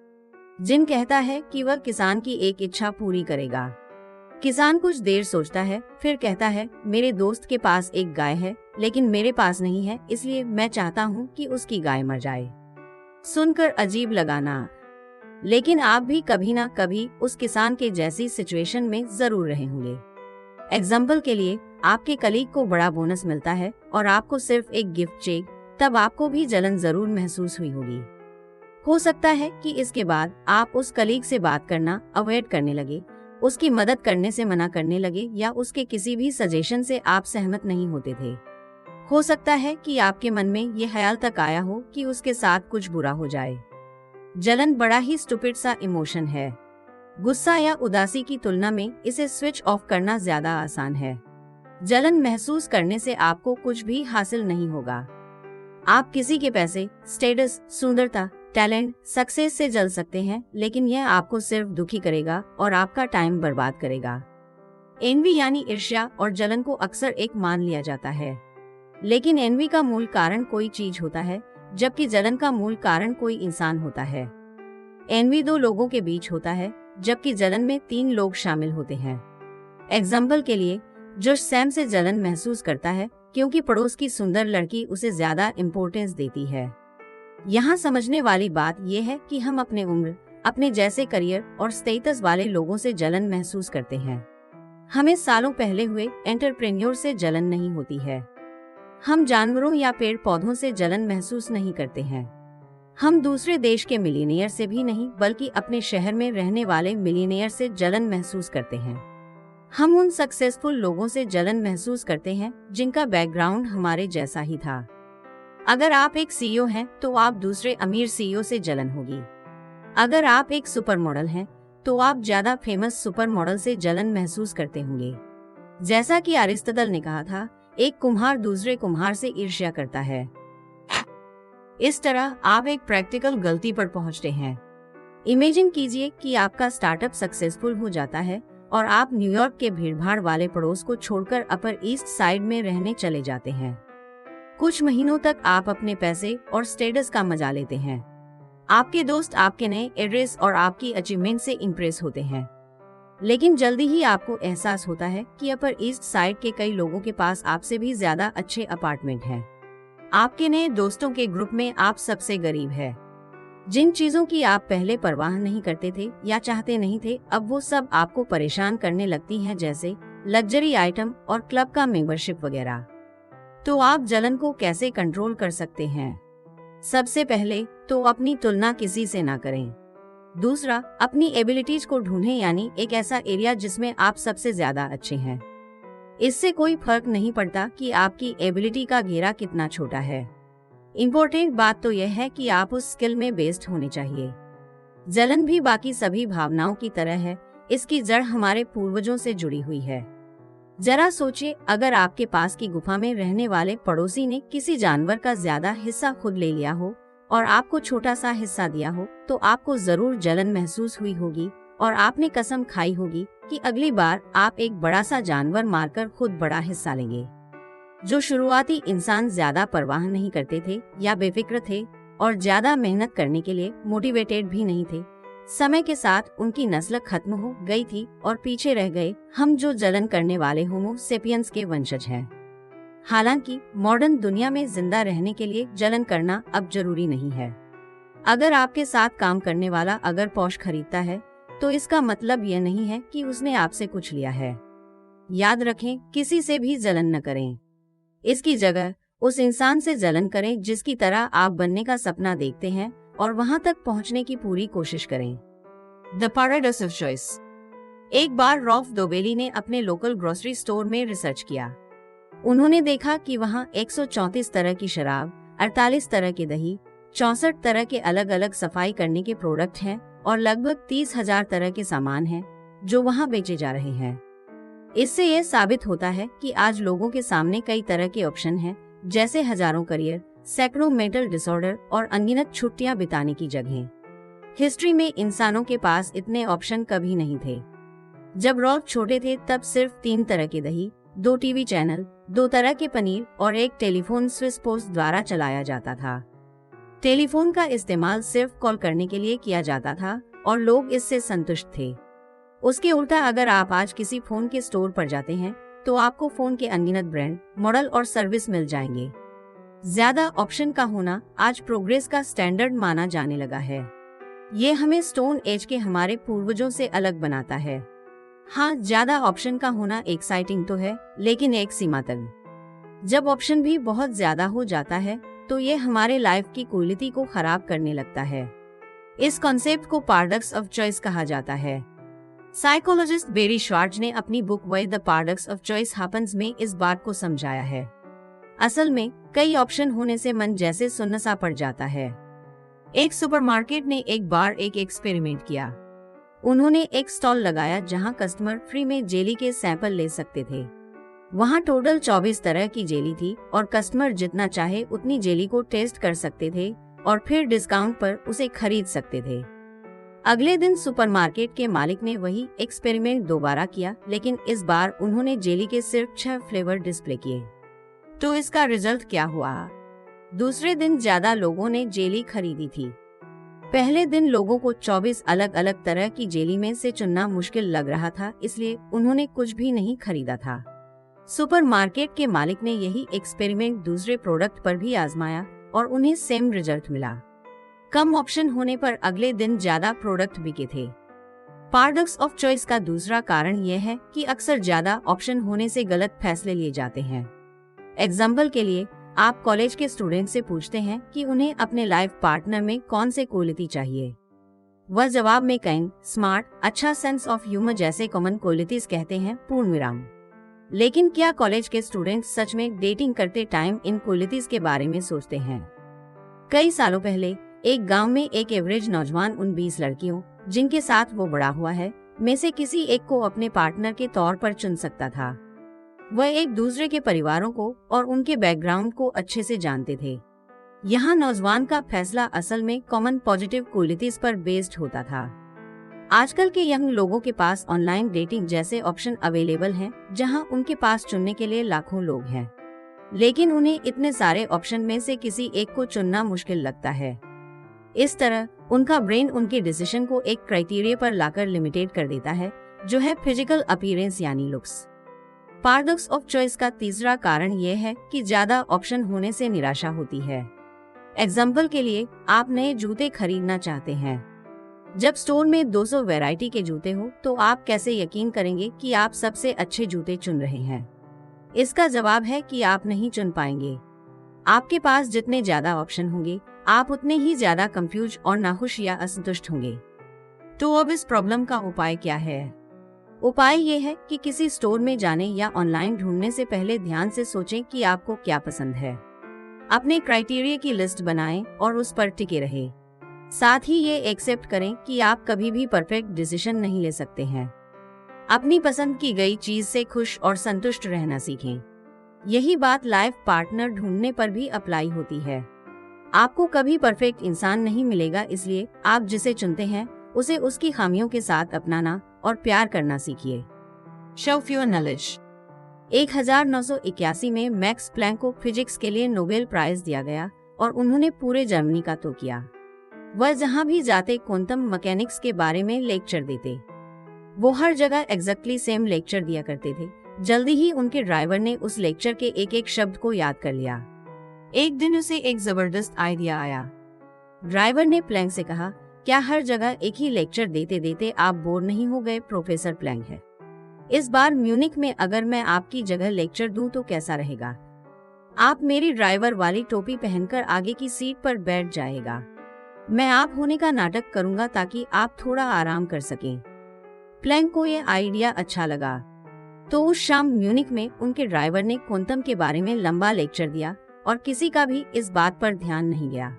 जिन कहता है कि वह किसान की एक इच्छा पूरी करेगा। किसान कुछ देर सोचता है, फिर कहता है, मेरे दोस्त के पास एक गाय है लेकिन मेरे पास नहीं है, इसलिए मैं चाहता हूँ कि उसकी गाय मर जाए। सुनकर अजीब लगा ना, लेकिन आप भी कभी ना कभी उस किसान के जैसी सिचुएशन में जरूर रहे होंगे। एग्जाम्पल के लिए, आपके कलीग को बड़ा बोनस मिलता है और आपको सिर्फ एक गिफ्ट चेक, तब आपको भी जलन जरूर महसूस हुई होगी। हो सकता है कि इसके बाद आप उस कलीग से बात करना अवॉइड करने लगे, उसकी मदद करने से मना करने लगे, या उसके किसी भी सजेशन से आप सहमत नहीं होते थे। हो सकता है कि आपके मन में ये ख्याल तक आया हो कि उसके साथ कुछ बुरा हो जाए। जलन बड़ा ही स्टूपिड सा इमोशन है। गुस्सा या उदासी की तुलना में इसे स्विच ऑफ करना ज्यादा आसान है। जलन महसूस करने से आपको कुछ भी हासिल नहीं होगा। आप किसी के पैसे, स्टेटस, सुंदरता, टैलेंट, सक्सेस से जल सकते हैं, लेकिन यह आपको सिर्फ दुखी करेगा और आपका टाइम बर्बाद करेगा। एनवी यानी ईर्ष्या और जलन को अक्सर एक मान लिया जाता है, लेकिन एनवी का मूल कारण कोई चीज होता है जबकि जलन का मूल कारण कोई इंसान होता है। एनवी 2 लोगों के बीच होता है, जबकि जलन में 3 लोग शामिल होते हैं। एग्जाम्पल के लिए, जोश सैम से जलन महसूस करता है क्योंकि पड़ोस की सुंदर लड़की उसे ज्यादा इम्पोर्टेंस देती है। यहाँ समझने वाली बात यह है कि हम अपने उम्र, अपने जैसे करियर और स्टेटस वाले लोगों से जलन महसूस करते हैं। हमें सालों पहले हुए एंटरप्रेन्योर से जलन नहीं होती है। हम जानवरों या पेड़ पौधों से जलन महसूस नहीं करते हैं। हम दूसरे देश के मिलीनियर से भी नहीं, बल्कि अपने शहर में रहने वाले मिलीनियर से जलन महसूस करते हैं। हम उन सक्सेसफुल लोगों से जलन महसूस करते हैं जिनका बैकग्राउंड हमारे जैसा ही था। अगर आप एक सीईओ हैं, तो आप दूसरे अमीर सीईओ से जलन होगी। अगर आप एक सुपर मॉडल हैं, तो आप ज्यादा फेमस सुपर मॉडल से जलन महसूस करते होंगे। जैसा कि अरिस्टोटल ने कहा था, एक कुम्हार दूसरे कुम्हार से ईर्ष्या करता है। इस तरह आप एक प्रैक्टिकल गलती पर पहुंचते हैं। इमेजिन कीजिए कि आपका स्टार्टअप सक्सेसफुल हो जाता है और आप न्यूयॉर्क के भीड़भाड़ वाले पड़ोस को छोड़कर अपर ईस्ट साइड में रहने चले जाते हैं। कुछ महीनों तक आप अपने पैसे और स्टेटस का मजा लेते हैं। आपके दोस्त आपके नए एड्रेस और आपकी अचीवमेंट से इम्प्रेस होते हैं। लेकिन जल्दी ही आपको एहसास होता है कि अपर ईस्ट साइड के कई लोगों के पास आपसे भी ज्यादा अच्छे अपार्टमेंट हैं। आपके नए दोस्तों के ग्रुप में आप सबसे गरीब है। जिन चीजों की आप पहले परवाह नहीं करते थे या चाहते नहीं थे, अब वो सब आपको परेशान करने लगती हैं, जैसे लग्जरी आइटम और क्लब का मेंबरशिप वगैरह। तो आप जलन को कैसे कंट्रोल कर सकते हैं? सबसे पहले तो अपनी तुलना किसी से ना करें। दूसरा, अपनी एबिलिटीज को ढूंढें, यानी एक ऐसा एरिया जिसमें आप सबसे ज्यादा अच्छे हैं। इससे कोई फर्क नहीं पड़ता कि आपकी एबिलिटी का घेरा कितना छोटा है। इम्पोर्टेंट बात तो यह है कि आप उस स्किल में बेस्ड होने चाहिए। जलन भी बाकी सभी भावनाओं की तरह है। इसकी जड़ हमारे पूर्वजों से जुड़ी हुई है। जरा सोचिए, अगर आपके पास की गुफा में रहने वाले पड़ोसी ने किसी जानवर का ज्यादा हिस्सा खुद ले लिया हो और आपको छोटा सा हिस्सा दिया हो, तो आपको जरूर जलन महसूस हुई होगी और आपने कसम खाई होगी कि अगली बार आप एक बड़ा सा जानवर मारकर खुद बड़ा हिस्सा लेंगे। जो शुरुआती इंसान ज्यादा परवाह नहीं करते थे या बेफिक्र थे और ज्यादा मेहनत करने के लिए मोटिवेटेड भी नहीं थे, समय के साथ उनकी नस्ल खत्म हो गई थी और पीछे रह गए हम जो जलन करने वाले होमो सेपियंस के वंशज हैं। हालांकि मॉडर्न दुनिया में जिंदा रहने के लिए जलन करना अब जरूरी नहीं है। अगर आपके साथ काम करने वाला अगर पॉश खरीदता है, तो इसका मतलब यह नहीं है कि उसने आपसे कुछ लिया है। याद रखें, किसी से भी जलन न करें। इसकी जगह उस इंसान से जलन करें जिसकी तरह आप बनने का सपना देखते हैं और वहां तक पहुंचने की पूरी कोशिश करें। The paradox of choice. एक बार रॉल्फ डोबेली ने अपने लोकल ग्रोसरी स्टोर में रिसर्च किया। उन्होंने देखा कि वहां 134 तरह की शराब, 48 तरह के दही, 64 तरह के अलग अलग सफाई करने के प्रोडक्ट हैं और लगभग 30,000 तरह के सामान हैं जो वहां बेचे जा रहे हैं। इससे यह साबित होता है कि आज लोगों के सामने कई तरह के ऑप्शन हैं, जैसे हजारों करियर, सैकड़ों मेंटल डिसऑर्डर और अनगिनत छुट्टियां बिताने की जगहें। हिस्ट्री में इंसानों के पास इतने ऑप्शन कभी नहीं थे। जब रॉल्फ छोटे थे तब सिर्फ 3 तरह के दही, 2 टीवी चैनल, 2 तरह के पनीर और एक टेलीफोन स्विस पोस्ट द्वारा चलाया जाता था। टेलीफोन का इस्तेमाल सिर्फ कॉल करने के लिए किया जाता था और लोग इससे संतुष्ट थे। उसके उल्टा अगर आप आज किसी फोन के स्टोर पर जाते हैं, तो आपको फोन के अनगिनत ब्रांड, मॉडल और सर्विस मिल जाएंगे। ज्यादा ऑप्शन का होना आज प्रोग्रेस का स्टैंडर्ड माना जाने लगा है। ये हमें स्टोन एज के हमारे पूर्वजों से अलग बनाता है। हाँ, ज्यादा ऑप्शन का होना एक्साइटिंग तो है, लेकिन एक सीमा तक। जब ऑप्शन भी बहुत ज्यादा हो जाता है, तो ये हमारे लाइफ की क्वालिटी को खराब करने लगता है। इस कॉन्सेप्ट को पैराडॉक्स ऑफ चॉइस कहा जाता है। साइकोलॉजिस्ट बेरी श्वार्ट्ज ने अपनी book why the paradox of choice happens में इस बात को समझाया है। असल में कई ऑप्शन होने से मन जैसे सुन्न सा पड़ जाता है। एक सुपरमार्केट ने एक बार एक एक्सपेरिमेंट किया। उन्होंने एक स्टॉल लगाया जहां कस्टमर फ्री में जेली के सैंपल ले सकते थे। वहां टोटल 24 तरह की जेली थी और कस्टमर जितना चाहे उतनी जेली को टेस्ट कर सकते थे और फिर डिस्काउंट पर उसे खरीद सकते थे। अगले दिन सुपरमार्केट के मालिक ने वही एक्सपेरिमेंट दोबारा किया, लेकिन इस बार उन्होंने जेली के सिर्फ 6 फ्लेवर डिस्प्ले किए। तो इसका रिजल्ट क्या हुआ? दूसरे दिन ज्यादा लोगों ने जेली खरीदी थी। पहले दिन लोगों को 24 अलग अलग तरह की जेली में से चुनना मुश्किल लग रहा था, इसलिए उन्होंने कुछ भी नहीं खरीदा था। सुपरमार्केट के मालिक ने यही एक्सपेरिमेंट दूसरे प्रोडक्ट पर भी आजमाया और उन्हें सेम रिजल्ट मिला। कम ऑप्शन होने पर अगले दिन ज्यादा प्रोडक्ट बिके थे। पैराडॉक्स ऑफ चॉइस का दूसरा कारण यह है कि अक्सर ज्यादा ऑप्शन होने से गलत फैसले लिए जाते हैं। एग्जाम्पल के लिए, आप कॉलेज के स्टूडेंट से पूछते हैं कि उन्हें अपने लाइफ पार्टनर में कौन से क्वालिटी चाहिए। वह जवाब में काइंड, स्मार्ट, अच्छा सेंस ऑफ ह्यूमर जैसे कॉमन क्वालिटीज कहते हैं, पूर्ण विराम। लेकिन क्या कॉलेज के स्टूडेंट सच में डेटिंग करते टाइम इन क्वालिटीज के बारे में सोचते हैं? कई सालों पहले एक गांव में एक एवरेज नौजवान उन 20 लड़कियों जिनके साथ वो बड़ा हुआ है में से किसी एक को अपने पार्टनर के तौर पर चुन सकता था। वह एक दूसरे के परिवारों को और उनके बैकग्राउंड को अच्छे से जानते थे। यहाँ नौजवान का फैसला असल में कॉमन पॉजिटिव क्वालिटीज पर बेस्ड होता था। आजकल के यंग लोगों के पास ऑनलाइन डेटिंग जैसे ऑप्शन अवेलेबल हैं, जहाँ उनके पास चुनने के लिए लाखों लोग हैं, लेकिन उन्हें इतने सारे ऑप्शन में से किसी एक को चुनना मुश्किल लगता है। इस तरह उनका ब्रेन उनके डिसीजन को एक क्राइटेरिया पर लाकर लिमिटेड कर देता है, जो है फिजिकल अपीयरेंस यानी लुक्स। पैराडॉक्स ऑफ चॉइस का तीसरा कारण यह है कि ज्यादा ऑप्शन होने से निराशा होती है। एग्जाम्पल के लिए, आप नए जूते खरीदना चाहते हैं। जब स्टोर में 200 वैरायटी के जूते हो तो आप कैसे यकीन करेंगे कि आप सबसे अच्छे जूते चुन रहे हैं? इसका जवाब है कि आप नहीं चुन पाएंगे। आपके पास जितने ज्यादा ऑप्शन होंगे, आप उतने ही ज्यादा कंफ्यूज और नाखुश या असंतुष्ट होंगे। तो अब इस प्रॉब्लम का उपाय क्या है? उपाय ये है कि किसी स्टोर में जाने या ऑनलाइन ढूंढने से पहले ध्यान से सोचें कि आपको क्या पसंद है। अपने क्राइटेरिया की लिस्ट बनाएं और उस पर टिके रहें। साथ ही ये एक्सेप्ट करें कि आप कभी भी परफेक्ट डिसीजन नहीं ले सकते हैं। अपनी पसंद की गई चीज से खुश और संतुष्ट रहना सीखें। यही बात लाइफ पार्टनर ढूंढने पर भी अप्लाई होती है। आपको कभी परफेक्ट इंसान नहीं मिलेगा, इसलिए आप जिसे चुनते हैं उसे उसकी खामियों के साथ अपनाना और प्यार करना सीखिए। Shelf your knowledge. 1981 में मैक्स प्लैंक को फिजिक्स के लिए नोबेल प्राइज दिया गया और उन्होंने पूरे जर्मनी का तो किया। वह जहां भी जाते क्वांटम मैकेनिक्स के बारे में लेक्चर देते। वो हर जगह एग्जैक्टली सेम लेक्चर दिया करते थे। जल्दी ही उनके ड्राइवर ने उस लेक्चर के एक एक शब्द को याद कर लिया। एक दिन उसे एक जबरदस्त आइडिया आया। ड्राइवर ने प्लैंक से कहा, क्या हर जगह एक ही लेक्चर देते देते आप बोर नहीं हो गए? प्रोफेसर प्लैंक है, इस बार म्यूनिक में अगर मैं आपकी जगह लेक्चर दूं तो कैसा रहेगा? आप मेरी ड्राइवर वाली टोपी पहनकर आगे की सीट पर बैठ जाएगा। मैं आप होने का नाटक करूंगा ताकि आप थोड़ा आराम कर सकें। प्लैंक को यह आइडिया अच्छा लगा, तो उस शाम म्यूनिक में उनके ड्राइवर ने क्वांटम के बारे में लंबा लेक्चर दिया और किसी का भी इस बात पर ध्यान नहीं गया।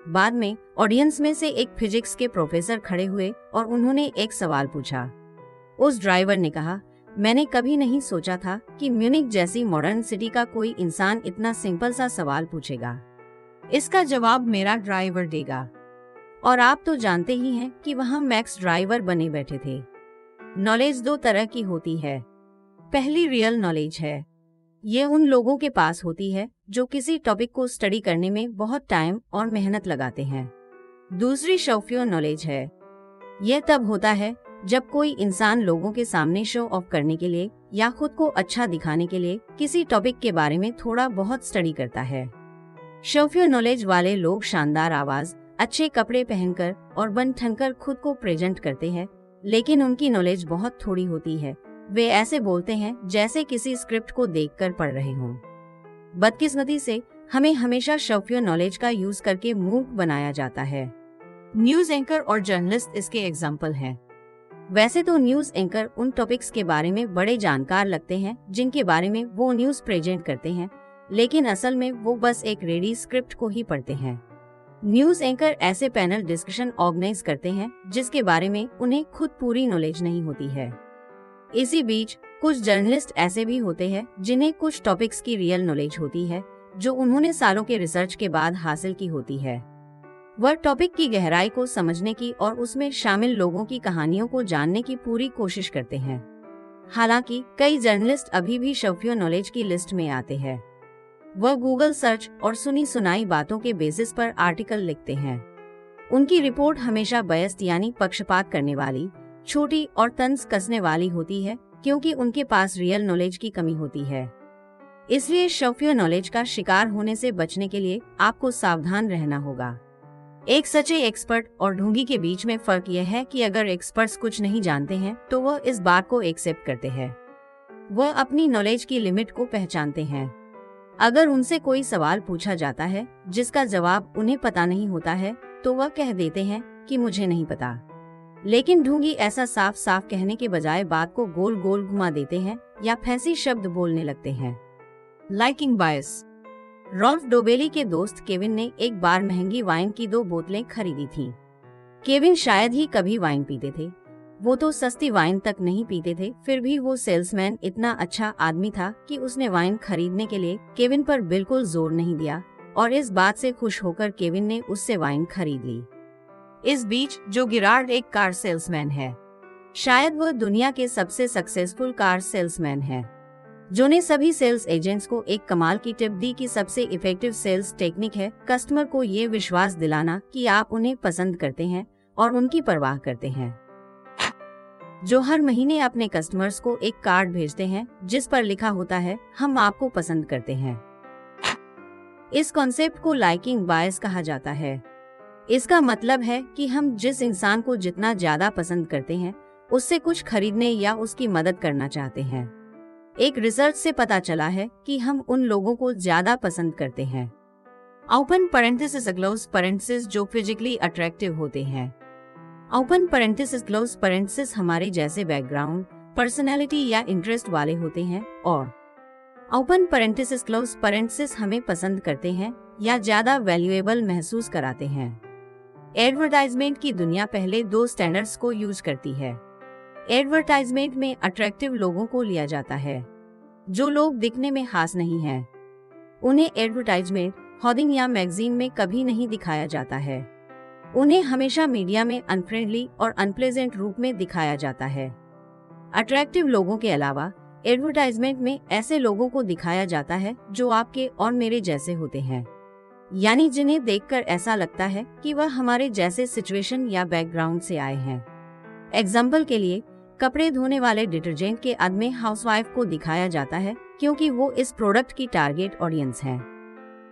बाद में ऑडियंस में से एक फिजिक्स के प्रोफेसर खड़े हुए और उन्होंने एक सवाल पूछा। उस ड्राइवर ने कहा, मैंने कभी नहीं सोचा था कि म्यूनिक जैसी मॉडर्न सिटी का कोई इंसान इतना सिंपल सा सवाल पूछेगा। इसका जवाब मेरा ड्राइवर देगा। और आप तो जानते ही हैं कि वहाँ मैक्स ड्राइवर बने बैठे थे। नॉलेज दो तरह की होती है। पहली रियल नॉलेज है। ये उन लोगों के पास होती है जो किसी टॉपिक को स्टडी करने में बहुत टाइम और मेहनत लगाते हैं। दूसरी शेल्फ योर नॉलेज है। यह तब होता है जब कोई इंसान लोगों के सामने शो ऑफ करने के लिए या खुद को अच्छा दिखाने के लिए किसी टॉपिक के बारे में थोड़ा बहुत स्टडी करता है। शेल्फ योर नॉलेज वाले लोग शानदार आवाज, अच्छे कपड़े पहनकर और बन ठनकर खुद को प्रेजेंट करते हैं, लेकिन उनकी नॉलेज बहुत थोड़ी होती है। वे ऐसे बोलते हैं जैसे किसी स्क्रिप्ट को देखकर पढ़ रहे हों। बदकिस्मती से हमें हमेशा शेल्फ योर नॉलेज का यूज करके मूर्ख बनाया जाता है। न्यूज एंकर और जर्नलिस्ट इसके एग्जाम्पल हैं। वैसे तो न्यूज एंकर उन टॉपिक्स के बारे में बड़े जानकार लगते हैं जिनके बारे में वो न्यूज प्रेजेंट करते हैं, लेकिन असल में वो बस एक रेडी स्क्रिप्ट को ही पढ़ते हैं। न्यूज एंकर ऐसे पैनल डिस्कशन ऑर्गेनाइज करते हैं जिसके बारे में उन्हें खुद पूरी नॉलेज नहीं होती है। इसी बीच कुछ जर्नलिस्ट ऐसे भी होते हैं जिन्हें कुछ टॉपिक्स की रियल नॉलेज होती है जो उन्होंने सालों के रिसर्च के बाद हासिल की होती है। वह टॉपिक की गहराई को समझने की और उसमें शामिल लोगों की कहानियों को जानने की पूरी कोशिश करते हैं। हालांकि कई जर्नलिस्ट अभी भी शेल्फ योर नॉलेज की लिस्ट में आते हैं। वह गूगल सर्च और सुनी सुनाई बातों के बेसिस पर आर्टिकल लिखते हैं। उनकी रिपोर्ट हमेशा बायस्ड यानी पक्षपात करने वाली, छोटी और तंज कसने वाली होती है, क्योंकि उनके पास रियल नॉलेज की कमी होती है। इसलिए शौकिया नॉलेज का शिकार होने से बचने के लिए आपको सावधान रहना होगा। एक सच्चे एक्सपर्ट और ढोंगी के बीच में फर्क यह है कि अगर एक्सपर्ट्स कुछ नहीं जानते हैं तो वह इस बात को एक्सेप्ट करते हैं। वह अपनी नॉलेज की लिमिट को पहचानते हैं। अगर उनसे कोई सवाल पूछा जाता है जिसका जवाब उन्हें पता नहीं होता है तो वह कह देते हैं कि मुझे नहीं पता। लेकिन ढोंगी ऐसा साफ साफ कहने के बजाय बात को गोल गोल घुमा देते हैं या फैंसी शब्द बोलने लगते हैं। लाइकिंग बायस। रॉल्फ डोबेली के दोस्त केविन ने एक बार महंगी वाइन की 2 बोतलें खरीदी थीं। केविन शायद ही कभी वाइन पीते थे, वो तो सस्ती वाइन तक नहीं पीते थे, फिर भी वो सेल्समैन इतना अच्छा आदमी था कि उसने वाइन खरीदने के लिए केविन पर बिल्कुल जोर नहीं दिया और इस बात से खुश होकर केविन ने उससे वाइन खरीद ली। इस बीच जो गिरार्ड एक कार सेल्समैन है, शायद वह दुनिया के सबसे सक्सेसफुल कार सेल्समैन है, जो ने सभी सेल्स एजेंट्स को एक कमाल की टिप दी कि सबसे इफेक्टिव सेल्स टेक्निक है कस्टमर को ये विश्वास दिलाना कि आप उन्हें पसंद करते हैं और उनकी परवाह करते हैं। जो हर महीने अपने कस्टमर्स को एक कार्ड भेजते हैं जिस पर लिखा होता है हम आपको पसंद करते हैं। इस कॉन्सेप्ट को लाइकिंग बायस कहा जाता है। इसका मतलब है कि हम जिस इंसान को जितना ज्यादा पसंद करते हैं उससे कुछ खरीदने या उसकी मदद करना चाहते हैं। एक रिसर्च से पता चला है कि हम उन लोगों को ज्यादा पसंद करते हैं ओपन पैरेंथेसिस क्लोज पैरेंथेसिस जो फिजिकली अट्रैक्टिव होते हैं। ओपन पैरेंथेसिस क्लोज पैरेंथेसिस हमारे जैसे बैकग्राउंड, पर्सनालिटी या इंटरेस्ट वाले होते हैं और ओपन पैरेंथेसिस क्लोज पैरेंथेसिस हमें पसंद करते हैं या ज्यादा वैल्यूएबल महसूस कराते हैं। एडवर्टाइजमेंट की दुनिया पहले 2 स्टैंडर्ड्स को यूज करती है। एडवर्टाइजमेंट में अट्रैक्टिव लोगों को लिया जाता है, जो लोग दिखने में खास नहीं हैं। उन्हें एडवर्टाइजमेंट, होर्डिंग या मैगजीन में कभी नहीं दिखाया जाता है। उन्हें हमेशा मीडिया में अनफ्रेंडली और अनप्लेजेंट रूप में दिखाया जाता है। अट्रैक्टिव लोगों के अलावा एडवर्टाइजमेंट में ऐसे लोगों को दिखाया जाता है जो आपके और मेरे जैसे होते हैं, यानी जिन्हें देखकर ऐसा लगता है कि वह हमारे जैसे सिचुएशन या बैकग्राउंड से आए हैं। एग्जाम्पल के लिए, कपड़े धोने वाले डिटर्जेंट के ad में हाउसवाइफ को दिखाया जाता है क्योंकि वो इस प्रोडक्ट की टारगेट ऑडियंस है।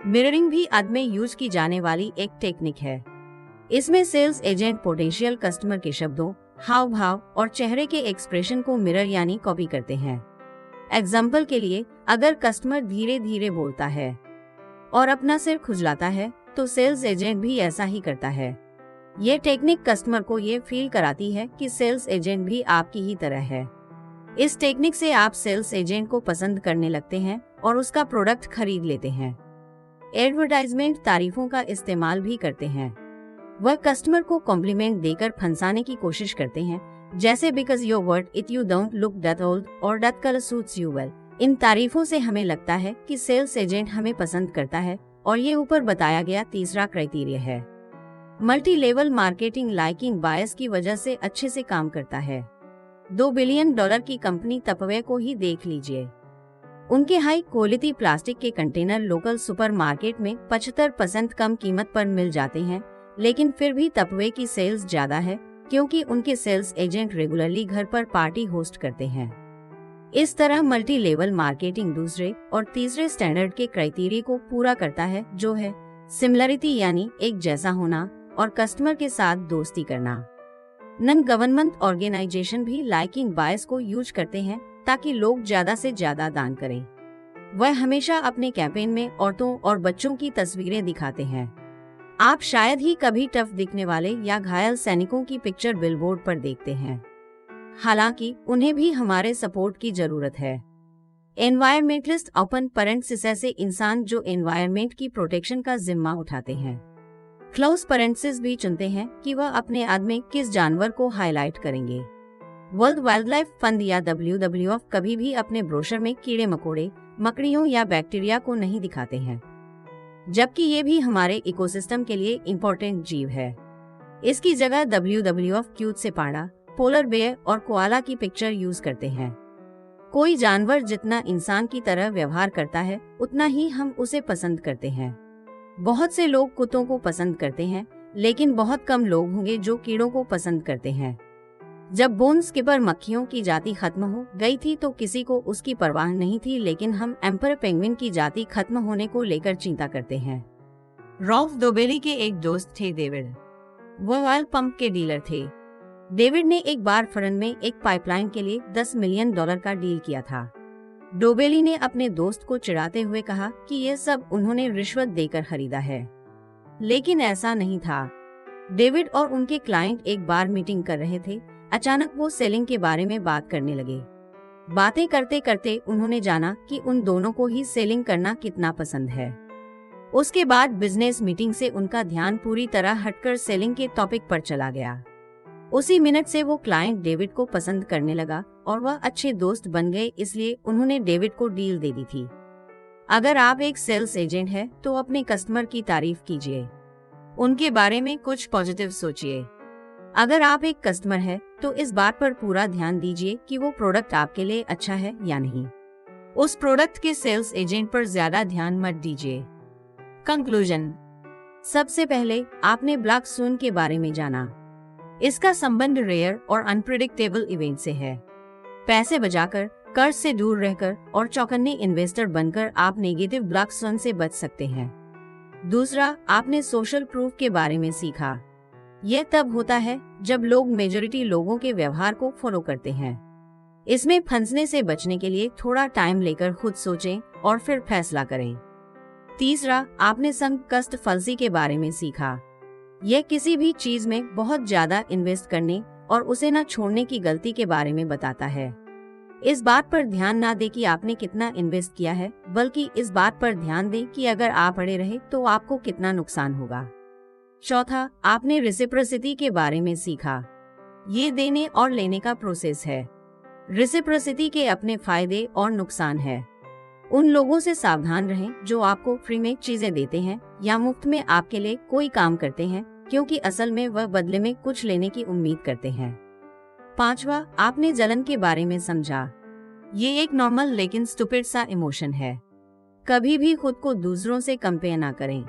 मिररिंग भी ad में यूज की जाने वाली एक टेक्निक है। इसमें सेल्स एजेंट पोटेंशियल कस्टमर के शब्दों, हाव भाव और चेहरे के एक्सप्रेशन को मिरर यानी कॉपी करते हैं। एग्जाम्पल के लिए, अगर कस्टमर धीरे धीरे बोलता है और अपना सिर खुजलाता है तो सेल्स एजेंट भी ऐसा ही करता है। ये टेक्निक कस्टमर को ये फील कराती है कि सेल्स एजेंट भी आपकी ही तरह है। इस टेक्निक से आप सेल्स एजेंट को पसंद करने लगते हैं और उसका प्रोडक्ट खरीद लेते हैं। एडवर्टाइजमेंट तारीफों का इस्तेमाल भी करते हैं। वह कस्टमर को कॉम्प्लीमेंट देकर फंसाने की कोशिश करते हैं, जैसे because your word it you don't look that old और that colour suits you well. इन तारीफों से हमें लगता है कि सेल्स एजेंट हमें पसंद करता है और ये ऊपर बताया गया तीसरा क्राइटेरिया है। मल्टी लेवल मार्केटिंग लाइकिंग बायस की वजह से अच्छे से काम करता है। $2 बिलियन की कंपनी तपवे को ही देख लीजिए। उनके हाई क्वालिटी प्लास्टिक के कंटेनर लोकल सुपरमार्केट में 75% कम कीमत पर मिल जाते हैं, लेकिन फिर भी तपवे की सेल्स ज्यादा है क्योंकि उनके सेल्स एजेंट रेगुलरली घर पर पार्टी होस्ट करते हैं। इस तरह मल्टी लेवल मार्केटिंग दूसरे और तीसरे स्टैंडर्ड के क्राइटेरिया को पूरा करता है, जो है सिमिलरिटी यानी एक जैसा होना और कस्टमर के साथ दोस्ती करना। नॉन गवर्नमेंट ऑर्गेनाइजेशन भी लाइकिंग बायस को यूज करते हैं ताकि लोग ज्यादा से ज्यादा दान करें। वह हमेशा अपने कैंपेन में औरतों और बच्चों की तस्वीरें दिखाते हैं। आप शायद ही कभी टफ दिखने वाले या घायल सैनिकों की पिक्चर बिलबोर्ड पर देखते हैं, हालांकि उन्हें भी हमारे सपोर्ट की जरूरत है। एनवायरमेंटलिस्ट ओपन पैरेंथेसिस ऐसे इंसान जो एनवायरमेंट की प्रोटेक्शन का जिम्मा उठाते हैं। क्लोज पैरेंथेसिस भी चुनते हैं कि वह अपने ad में किस जानवर को हाईलाइट करेंगे। वर्ल्ड वाइल्ड लाइफ फंड या WWF कभी भी अपने ब्रोशर में कीड़े मकोड़े, मकड़ियों या बैक्टीरिया को नहीं दिखाते हैं, जबकि ये भी हमारे इकोसिस्टम के लिए इम्पोर्टेंट जीव है। इसकी जगह WWF क्यूट से पाड़ा, पोलर बेयर और कोआला की पिक्चर यूज करते हैं। कोई जानवर जितना इंसान की तरह व्यवहार करता है उतना ही हम उसे पसंद करते हैं। बहुत से लोग कुत्तों को पसंद करते हैं, लेकिन बहुत कम लोग होंगे जो कीड़ों को पसंद करते हैं। जब बोन स्किपर मक्खियों की जाति खत्म हो गई थी तो किसी को उसकी परवाह नहीं थी, लेकिन हम एम्पर पेंगुइन की जाति खत्म होने को लेकर चिंता करते हैं। रॉल्फ डोबेली के एक दोस्त थे डेविड। वो ऑयल पंप के डीलर थे। डेविड ने एक बार फरन में एक पाइपलाइन के लिए $10 मिलियन का डील किया था। डोबेली ने अपने दोस्त को चिढ़ाते हुए कहा कि यह सब उन्होंने रिश्वत देकर खरीदा है, लेकिन ऐसा नहीं था। डेविड और उनके क्लाइंट एक बार मीटिंग कर रहे थे। अचानक वो सेलिंग के बारे में बात करने लगे। बातें करते करते उन्होंने जाना कि उन दोनों को ही सेलिंग करना कितना पसंद है। उसके बाद बिजनेस मीटिंग से उनका ध्यान पूरी तरह हटकर सेलिंग के टॉपिक पर चला गया। उसी मिनट से वो क्लाइंट डेविड को पसंद करने लगा और वह अच्छे दोस्त बन गए, इसलिए उन्होंने डेविड को डील दे दी थी। अगर आप एक सेल्स एजेंट हैं तो अपने कस्टमर की तारीफ कीजिए, उनके बारे में कुछ पॉजिटिव सोचिए। अगर आप एक कस्टमर हैं तो इस बात पर पूरा ध्यान दीजिए कि वो प्रोडक्ट आपके लिए अच्छा है या नहीं। उस प्रोडक्ट के सेल्स एजेंट पर ज्यादा ध्यान मत दीजिए। कंक्लूजन। सबसे पहले आपने ब्लैक स्वन के बारे में जाना। इसका संबंध रेयर और अनप्रिडिक्टेबल इवेंट से है। पैसे बचाकर, कर्ज से दूर रहकर और चौकन्ने इन्वेस्टर बनकर आप नेगेटिव ब्लैक स्वन से बच सकते हैं। दूसरा, आपने सोशल प्रूफ के बारे में सीखा। यह तब होता है जब लोग मेजॉरिटी लोगों के व्यवहार को फॉलो करते हैं। इसमें फंसने से बचने के लिए थोड़ा टाइम लेकर खुद सोचें और फिर फैसला करें। तीसरा, आपने संक कस्ट फल्सी के बारे में सीखा। यह किसी भी चीज में बहुत ज्यादा इन्वेस्ट करने और उसे न छोड़ने की गलती के बारे में बताता है। इस बात पर ध्यान ना दें कि आपने कितना इन्वेस्ट किया है, बल्कि इस बात पर ध्यान दें कि अगर आप अड़े रहे तो आपको कितना नुकसान होगा। चौथा, आपने रेसिप्रोसिटी के बारे में सीखा। ये देने और लेने का प्रोसेस है। रेसिप्रोसिटी के अपने फायदे और नुकसान है। उन लोगों से सावधान रहें जो आपको फ्री में चीजें देते हैं या मुफ्त में आपके लिए कोई काम करते हैं, क्योंकि असल में वह बदले में कुछ लेने की उम्मीद करते हैं। पांचवा, आपने जलन के बारे में समझा। ये एक नॉर्मल लेकिन स्टूपिड सा इमोशन है। कभी भी खुद को दूसरों से कंपेयर ना करें।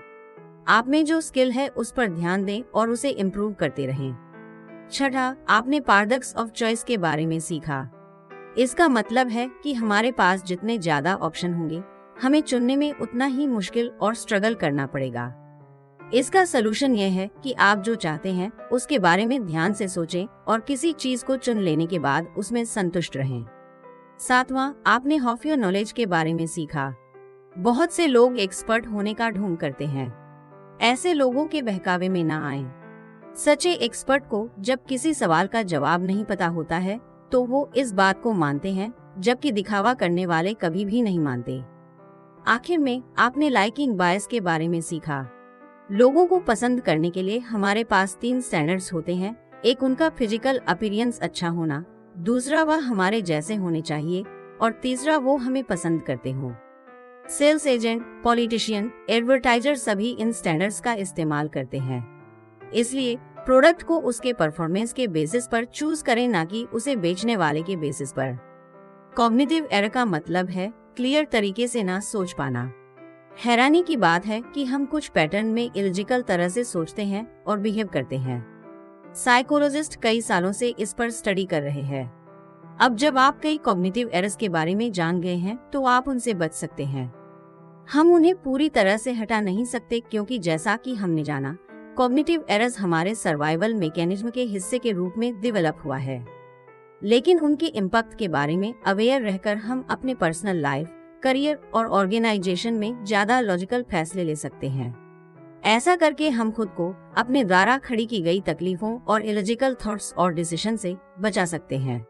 आप में जो स्किल है उस पर ध्यान दें और उसे इम्प्रूव करते रहें। छठा, आपने पैराडॉक्स ऑफ चॉइस के बारे में सीखा। इसका मतलब है कि हमारे पास जितने ज्यादा ऑप्शन होंगे, हमें चुनने में उतना ही मुश्किल और स्ट्रगल करना पड़ेगा। इसका सलूशन यह है कि आप जो चाहते हैं उसके बारे में ध्यान से सोचें और किसी चीज को चुन लेने के बाद उसमें संतुष्ट रहें। सातवां, आपने ऑफ योर नॉलेज के बारे में सीखा। बहुत से लोग एक्सपर्ट होने का ढोंग करते हैं। ऐसे लोगों के बहकावे में ना आएं। सच्चे एक्सपर्ट को जब किसी सवाल का जवाब नहीं पता होता है तो वो इस बात को मानते हैं, जबकि दिखावा करने वाले कभी भी नहीं मानते। आखिर में, आपने लाइकिंग बायस के बारे में सीखा। लोगों को पसंद करने के लिए हमारे पास 3 स्टैंडर्ड्स होते हैं। एक, उनका फिजिकल अपीयरेंस अच्छा होना, दूसरा वह हमारे जैसे होने चाहिए, और तीसरा वो हमें पसंद करते हो। सेल्स एजेंट, पॉलिटिशियन, एडवर्टाइजर सभी इन स्टैंडर्ड्स का इस्तेमाल करते हैं। इसलिए प्रोडक्ट को उसके परफॉर्मेंस के बेसिस पर चूज करें, ना कि उसे बेचने वाले के बेसिस पर। कॉग्निटिव एरर का मतलब है क्लियर तरीके से ना सोच पाना। हैरानी की बात है कि हम कुछ पैटर्न में इलॉजिकल तरह से सोचते हैं और बिहेव करते हैं। साइकोलॉजिस्ट कई सालों से इस पर स्टडी कर रहे हैं। अब जब आप कई कॉग्निटिव एरर्स के बारे में जान गए हैं तो आप उनसे बच सकते हैं। हम उन्हें पूरी तरह से हटा नहीं सकते, क्योंकि जैसा कि हमने जाना, कॉग्निटिव एरर्स हमारे सर्वाइवल मैकेनिज्म के हिस्से के रूप में डेवलप हुआ है। लेकिन उनके इम्पैक्ट के बारे में अवेयर रहकर हम अपने पर्सनल लाइफ, करियर और ऑर्गेनाइजेशन में ज्यादा लॉजिकल फैसले ले सकते हैं। ऐसा करके हम खुद को अपने द्वारा खड़ी की गई तकलीफों और इलॉजिकल थॉट्स और डिसीजन से बचा सकते हैं।